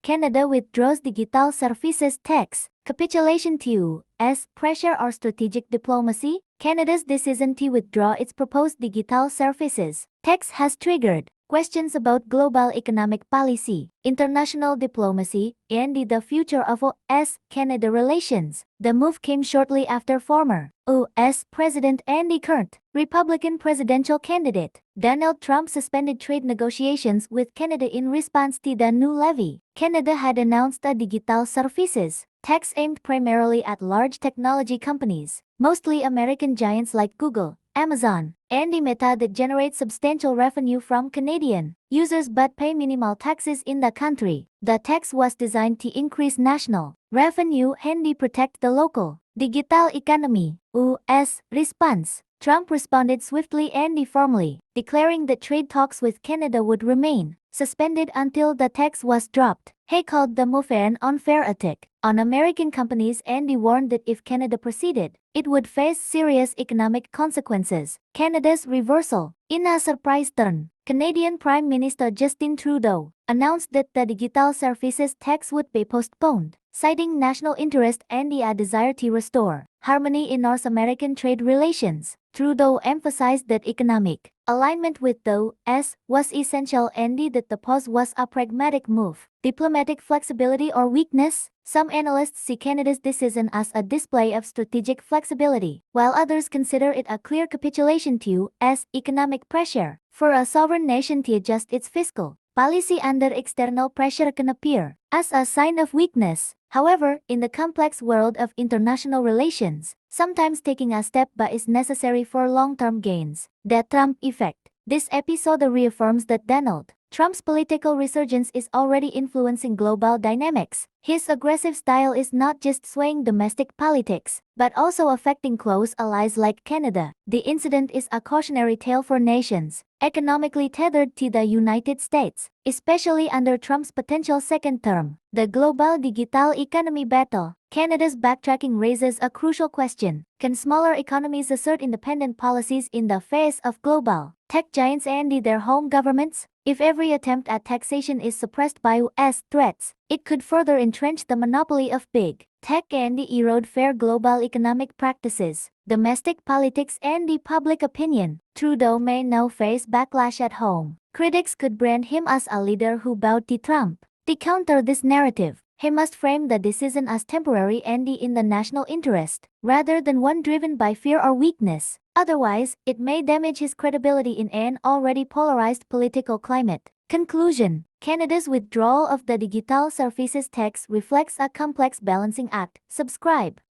Canada withdraws digital services tax. Capitulation to U.S. pressure or strategic diplomacy? Canada's decision to withdraw its proposed digital services tax has triggered questions about global economic policy, international diplomacy, and the future of U.S.-Canada relations. The move came shortly after former U.S. President and the current Republican presidential candidate Donald Trump suspended trade negotiations with Canada in response to the new levy. Canada had announced a digital services tax aimed primarily at large technology companies, mostly American giants like Google, Amazon, and Meta that generate substantial revenue from Canadian users but pay minimal taxes in the country. The tax was designed to increase national revenue and protect the local digital economy. U.S. response. Trump responded swiftly and firmly, declaring that trade talks with Canada would remain suspended until the tax was dropped. He called the move an unfair attack on American companies and warned that if Canada proceeded, it would face serious economic consequences. Canada's reversal. In a surprise turn, Canadian Prime Minister Justin Trudeau announced that the digital services tax would be postponed, citing national interest and a desire to restore harmony in North American trade relations. Trudeau emphasized that economic alignment with the U.S. was essential and that the pause was a pragmatic move. Diplomatic flexibility or weakness? Some analysts see Canada's decision as a display of strategic flexibility, while others consider it a clear capitulation to U.S. economic pressure. For a sovereign nation to adjust its fiscal policy under external pressure can appear as a sign of weakness. However, in the complex world of international relations, sometimes taking a step back is necessary for long-term gains. The Trump effect. This episode reaffirms that Donald Trump's political resurgence is already influencing global dynamics. His aggressive style is not just swaying domestic politics, but also affecting close allies like Canada. The incident is a cautionary tale for nations economically tethered to the United States, especially under Trump's potential second term. The global digital economy battle. Canada's backtracking raises a crucial question. Can smaller economies assert independent policies in the face of global tech giants and their home governments? If every attempt at taxation is suppressed by U.S. threats, it could further entrench the monopoly of big tech and erode fair global economic practices. Domestic politics and public opinion. Trudeau may now face backlash at home. Critics could brand him as a leader who bowed to Trump. To counter this narrative, he must frame the decision as temporary and in the national interest, rather than one driven by fear or weakness. Otherwise, it may damage his credibility in an already polarized political climate. Conclusion. Canada's withdrawal of the digital services tax reflects a complex balancing act. Subscribe.